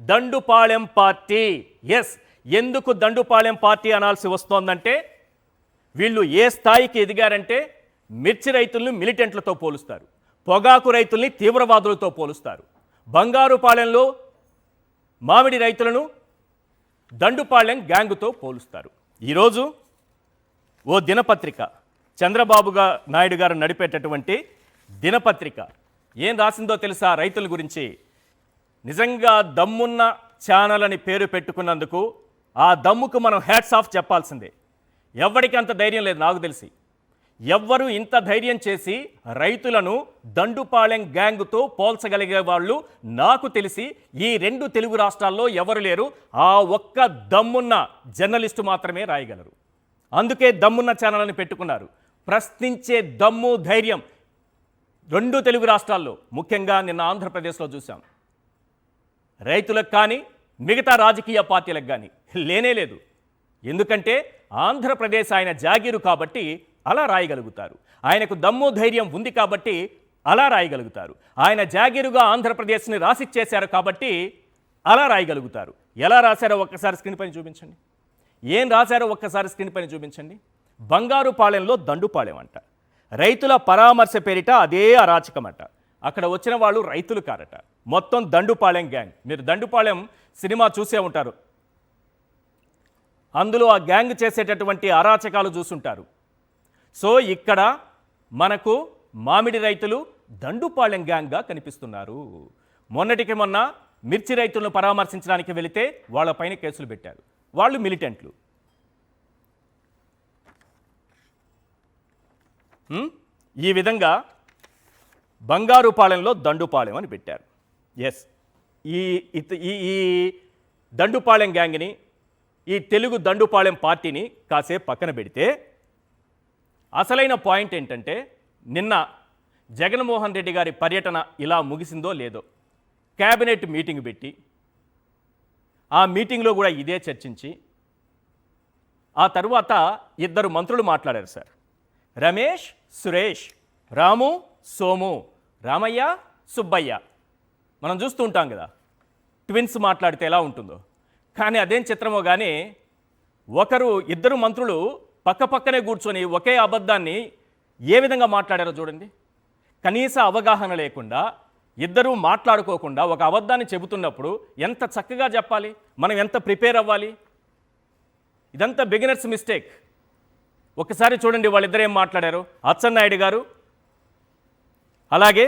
Dandupalyam party. Yes, ఎందుకు Dandupalyam party అనాల్సి వస్తోందంటే వీళ్ళు ఏ స్థాయికి ఎదిగారంటే మిర్చి రైతులను మిలిటెంట్లతో పోలుస్తారు, పొగాకు రైతుల్ని తీవ్రవాదులతో పోలుస్తారు, బంగారుపాళెంలో మామిడి రైతులను దండుపాళెం గ్యాంగుతో పోలుస్తారు. ఈరోజు ఓ దినపత్రిక, చంద్రబాబు నాయుడు గారు నడిపేటటువంటి దినపత్రిక ఏం రాసిందో తెలుసా రైతుల గురించి? నిజంగా దమ్మున్న ఛానల్ అని పేరు పెట్టుకున్నందుకు ఆ దమ్ముకు మనం హ్యాట్స్ ఆఫ్ చెప్పాల్సిందే. ఎవ్వడికి అంత ధైర్యం లేదు నాకు తెలిసి. ఎవ్వరు ఇంత ధైర్యం చేసి రైతులను దండుపాళెం గ్యాంగుతో పోల్చగలిగే వాళ్ళు నాకు తెలిసి ఈ 2 తెలుగు రాష్ట్రాల్లో ఎవరు లేరు. ఆ ఒక్క దమ్మున్న జర్నలిస్టు మాత్రమే రాయగలరు. అందుకే దమ్మున్న ఛానల్ అని పెట్టుకున్నారు. ప్రశ్నించే దమ్ము, ధైర్యం 2 తెలుగు రాష్ట్రాల్లో, ముఖ్యంగా నిన్న ఆంధ్రప్రదేశ్లో చూసాం. రైతులకు కానీ మిగతా రాజకీయ పార్టీలకు కానీ లేనే లేదు. ఎందుకంటే ఆంధ్రప్రదేశ్ ఆయన జాగీరు కాబట్టి అలా రాయగలుగుతారు. ఆయనకు దమ్ము ధైర్యం ఉంది కాబట్టి అలా రాయగలుగుతారు. ఆయన జాగీరుగా ఆంధ్రప్రదేశ్ని రాసిచ్చేశారు కాబట్టి అలా రాయగలుగుతారు. ఎలా రాశారో ఒక్కసారి స్క్రీన్ పైన చూపించండి. ఏం రాశారో ఒక్కసారి స్క్రీన్ పైన చూపించండి. బంగారుపాళెంలో దండుపాళెం అంట. రైతుల పరామర్శ పేరిట అదే అరాచకమట. అక్కడ వచ్చిన వాళ్ళు రైతులు కారట, మొత్తం దండుపాళెం గ్యాంగ్. మీరు దండుపాళెం సినిమా చూసే ఉంటారు. అందులో ఆ గ్యాంగ్ చేసేటటువంటి అరాచకాలు చూసుంటారు. సో ఇక్కడ మనకు మామిడి రైతులు దండుపాళెం గ్యాంగ్గా కనిపిస్తున్నారు. మొన్నటికి మొన్న మిర్చి రైతులను పరామర్శించడానికి వెళితే వాళ్ళపైన కేసులు పెట్టారు. వాళ్ళు మిలిటెంట్లు. ఈ విధంగా బంగారుపాళెంలో దండుపాళెం అని పెట్టారు. ఎస్, ఈ దండుపాళెం గ్యాంగ్ని, ఈ తెలుగు దండుపాళెం పార్టీని కాసేపు పక్కన పెడితే అసలైన పాయింట్ ఏంటంటే నిన్న జగన్మోహన్ రెడ్డి గారి పర్యటన ఇలా ముగిసిందో లేదో క్యాబినెట్ మీటింగ్ పెట్టి ఆ మీటింగ్లో కూడా ఇదే చర్చించి ఆ తరువాత 2 మంత్రులు మాట్లాడారు సార్. రమేష్, సురేష్, రాము, సోము, రామయ్య, సుబ్బయ్య. మనం చూస్తూ ఉంటాం కదా ట్విన్స్ మాట్లాడితే ఎలా ఉంటుందో. కానీ అదేం చిత్రమో కానీ 2 మంత్రులు పక్కపక్కనే కూర్చొని ఒకే అబద్ధాన్ని ఏ విధంగా మాట్లాడారో చూడండి. కనీస అవగాహన లేకుండా 2 మాట్లాడుకోకుండా ఒక అబద్ధాన్ని చెబుతున్నప్పుడు ఎంత చక్కగా చెప్పాలి, మనం ఎంత ప్రిపేర్ అవ్వాలి. ఇదంతా బిగినర్స్ మిస్టేక్. ఒకసారి చూడండి వాళ్ళిద్దరు ఏం మాట్లాడారు. అచ్చెన్నాయుడు గారు అలాగే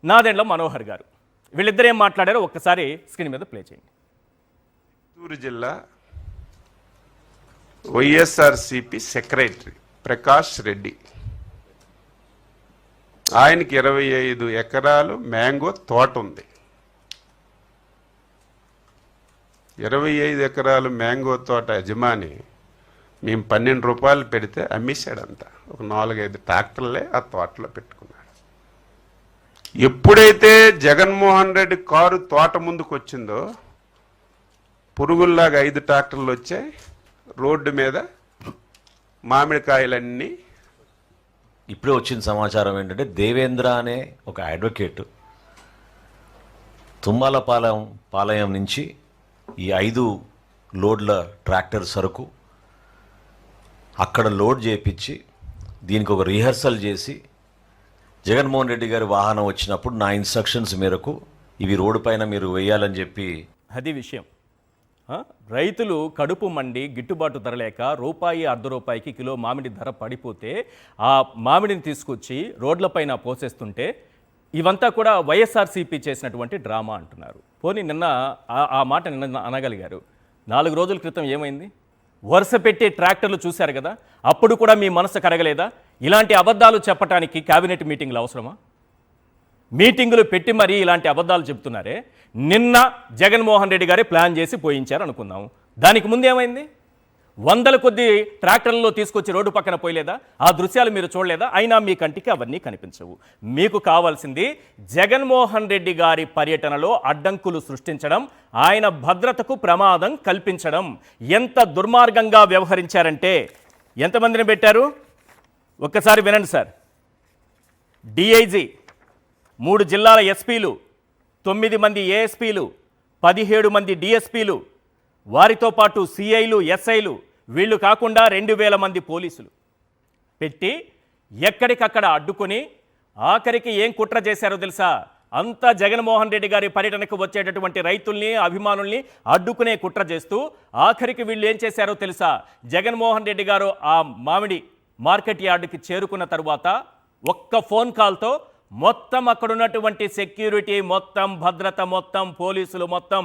నాదెండ్ల మనోహర్ గారు, వీళ్ళిద్దరు ఏం మాట్లాడారో ఒక్కసారి స్క్రీన్ మీద ప్లే చేయండి. చిత్తూరు జిల్లా వైఎస్ఆర్సిపి సెక్రటరీ ప్రకాష్ రెడ్డి, ఆయనకి 25 ఎకరాలు మ్యాంగో తోట ఉంది. 25 ఎకరాలు మ్యాంగో తోట యజమాని మేము 12 రూపాయలు పెడితే అమ్మేశాడంతా. ఒక 4-5 ట్రాక్టర్లే ఆ తోటలో పెట్టుకున్నాడు. ఎప్పుడైతే జగన్మోహన్ రెడ్డి కారు తోట ముందుకు వచ్చిందో పురుగుల్లాగా 5 ట్రాక్టర్లు వచ్చాయి. రోడ్డు మీద మామిడికాయలన్నీ. ఇప్పుడే వచ్చిన సమాచారం ఏంటంటే దేవేంద్ర అనే ఒక అడ్వకేట్ తుమ్మలపాలెం నుంచి ఈ 5 లోడ్ల ట్రాక్టర్ సరుకు అక్కడ లోడ్ చేయించి దీనికి ఒక రిహర్సల్ చేసి జగన్మోహన్ రెడ్డి గారి వాహనం వచ్చినప్పుడు నా ఇన్స్ట్రక్షన్స్ మేరకు ఇవి రోడ్డు పైన మీరు వేయాలని చెప్పి. అది విషయం. రైతులు కడుపు మండి గిట్టుబాటు ధర లేక ₹1.5 కిలో మామిడి ధర పడిపోతే ఆ మామిడిని తీసుకొచ్చి రోడ్లపైన పోసేస్తుంటే ఇవంతా కూడా వైఎస్ఆర్సీపీ చేసినటువంటి డ్రామా అంటున్నారు. పోనీ నిన్న ఆ మాట నిన్న అనగలిగారు. 4 రోజుల క్రితం ఏమైంది? వరుస పెట్టి ట్రాక్టర్లు చూశారు కదా, అప్పుడు కూడా మీ మనసు కరగలేదా? ఇలాంటి అబద్ధాలు చెప్పడానికి క్యాబినెట్ మీటింగ్లు అవసరమా? మీటింగులు పెట్టి మరీ ఇలాంటి అబద్ధాలు చెప్తున్నారే. నిన్న జగన్మోహన్ రెడ్డి గారే ప్లాన్ చేసి పోయించారు అనుకుందాం. దానికి ముందేమైంది? 100ల కొద్ది ట్రాక్టర్లలో తీసుకొచ్చి రోడ్డు పక్కన పోయలేదా? ఆ దృశ్యాలు మీరు చూడలేదా? అయినా మీ కంటికి అవన్నీ కనిపించవు. మీకు కావాల్సింది జగన్మోహన్ రెడ్డి గారి పర్యటనలో అడ్డంకులు సృష్టించడం, ఆయన భద్రతకు ప్రమాదం కల్పించడం. ఎంత దుర్మార్గంగా వ్యవహరించారంటే ఎంతమందిని పెట్టారు ఒక్కసారి వినండి సార్. డిఐజీ, 3 జిల్లాల ఎస్పీలు, 9 మంది ఏఎస్పీలు, 17 మంది డిఎస్పీలు, వారితో పాటు సిఐలు, ఎస్ఐలు, వీళ్ళు కాకుండా 2000 మంది పోలీసులు పెట్టి ఎక్కడికక్కడ అడ్డుకొని ఆఖరికి ఏం కుట్ర చేశారో తెలుసా? అంతా జగన్మోహన్ రెడ్డి గారి పర్యటనకు వచ్చేటటువంటి రైతుల్ని, అభిమానుల్ని అడ్డుకునే కుట్ర చేస్తూ ఆఖరికి వీళ్ళు ఏం చేశారో తెలుసా? జగన్మోహన్ రెడ్డి గారు ఆ మామిడి మార్కెట్ యార్డుకి చేరుకున్న తరువాత ఒక్క ఫోన్ కాల్తో మొత్తం అక్కడ ఉన్నటువంటి సెక్యూరిటీ మొత్తం, భద్రత మొత్తం, పోలీసులు మొత్తం,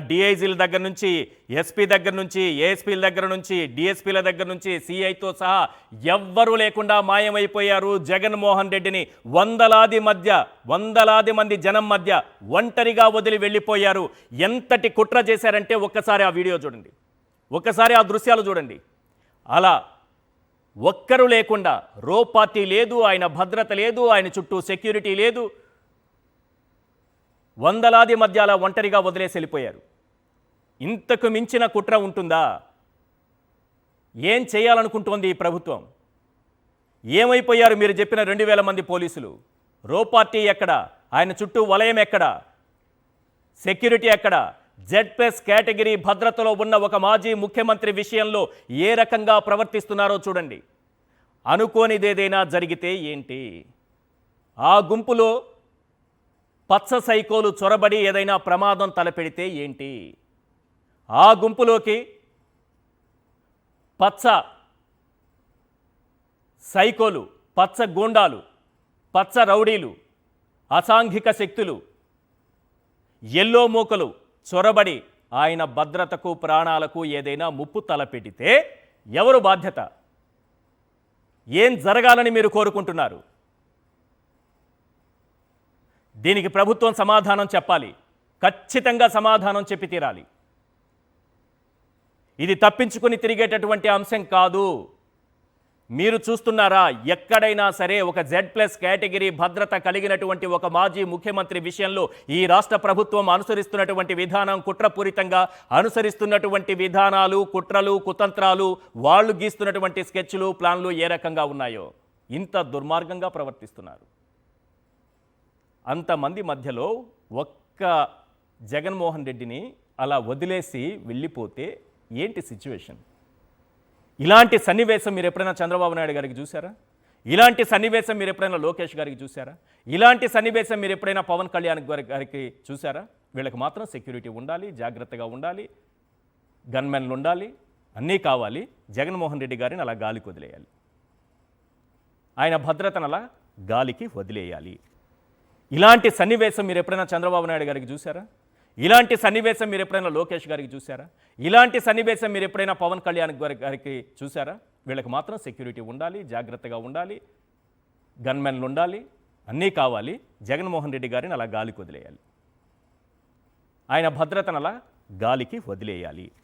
డిఐజీల దగ్గర నుంచి, ఎస్పీ దగ్గర నుంచి, ఏఎస్పీల దగ్గర నుంచి, డిఎస్పీల దగ్గర నుంచి, సిఐతో సహా ఎవ్వరూ లేకుండా మాయమైపోయారు. జగన్మోహన్ రెడ్డిని వందలాది మంది జనం మధ్య ఒంటరిగా వదిలి వెళ్ళిపోయారు. ఎంతటి కుట్ర చేశారంటే ఒక్కసారి ఆ వీడియో చూడండి, ఒక్కసారి ఆ దృశ్యాలు చూడండి. అలా ఒక్కరు లేకుండా, రో పార్టీ లేదు, ఆయన భద్రత లేదు, ఆయన చుట్టూ సెక్యూరిటీ లేదు, వందలాది మధ్య అలా ఒంటరిగా వదిలేసి వెళ్ళిపోయారు. ఇంతకు మించిన కుట్ర ఉంటుందా? ఏం చేయాలనుకుంటోంది ఈ ప్రభుత్వం? ఏమైపోయారు మీరు చెప్పిన 2000 మంది పోలీసులు? రో పార్టీ ఎక్కడ? ఆయన చుట్టూ వలయం ఎక్కడ? సెక్యూరిటీ ఎక్కడ? జెడ్+ కేటగిరీ భద్రతలో ఉన్న ఒక మాజీ ముఖ్యమంత్రి విషయంలో ఏ రకంగా ప్రవర్తిస్తున్నారో చూడండి. అనుకోనిదేదైనా జరిగితే ఏంటి? ఆ గుంపులో పచ్చ సైకోలు చొరబడి ఏదైనా ప్రమాదం తలపెడితే ఏంటి? ఆ గుంపులోకి పచ్చ సైకోలు, పచ్చ గూండాలు, పచ్చ రౌడీలు, అసాంఘిక శక్తులు, ఎల్లో మూకలు చొరబడి ఆయన భద్రతకు, ప్రాణాలకు ఏదైనా ముప్పు తలపెడితే ఎవరు బాధ్యత? ఏం జరగాలని మీరు కోరుకుంటున్నారు? దీనికి ప్రభుత్వం సమాధానం చెప్పాలి. ఖచ్చితంగా సమాధానం చెప్పి తీరాలి. ఇది తప్పించుకుని తిరిగేటటువంటి అంశం కాదు. మీరు చూస్తున్నారా, ఎక్కడైనా సరే ఒక జెడ్+ కేటగిరీ భద్రత కలిగినటువంటి ఒక మాజీ ముఖ్యమంత్రి విషయంలో ఈ రాష్ట్ర ప్రభుత్వం అనుసరిస్తున్నటువంటి విధానం, కుట్రపూరితంగా అనుసరిస్తున్నటువంటి విధానాలు, కుట్రలు, కుతంత్రాలు, వాళ్ళు గీస్తున్నటువంటి స్కెచ్లు, ప్లాన్లు ఏ రకంగా ఉన్నాయో ఇంత దుర్మార్గంగా ప్రవర్తిస్తున్నారు. అంతమంది మధ్యలో ఒక్క జగన్మోహన్ రెడ్డిని అలా వదిలేసి వెళ్ళిపోతే ఏంటి సిచ్యువేషన్? ఇలాంటి సన్నివేశం మీరు ఎప్పుడైనా చంద్రబాబు నాయుడు గారికి చూసారా? ఇలాంటి సన్నివేశం మీరు ఎప్పుడైనా లోకేష్ గారికి చూసారా? ఇలాంటి సన్నివేశం మీరు ఎప్పుడైనా పవన్ కళ్యాణ్ గారికి చూసారా? వీళ్ళకి మాత్రం సెక్యూరిటీ ఉండాలి, జాగ్రత్తగా ఉండాలి, గన్మెన్లు ఉండాలి, అన్నీ కావాలి. జగన్మోహన్ రెడ్డి గారిని అలా గాలికి వదిలేయాలి, ఆయన భద్రతను అలా గాలికి వదిలేయాలి. ఇలాంటి సన్నివేశం మీరు ఎప్పుడైనా చంద్రబాబు నాయుడు గారికి చూసారా? ఇలాంటి సన్నివేశం మీరు ఎప్పుడైనా లోకేష్ గారికి చూసారా? ఇలాంటి సన్నివేశం మీరు ఎప్పుడైనా పవన్ కళ్యాణ్ గారికి చూసారా? వీళ్ళకి మాత్రం సెక్యూరిటీ ఉండాలి, జాగ్రత్తగా ఉండాలి, గన్మెన్లు ఉండాలి, అన్నీ కావాలి. జగన్మోహన్ రెడ్డి గారిని అలా గాలికి వదిలేయాలి, ఆయన భద్రతను అలా గాలికి వదిలేయాలి.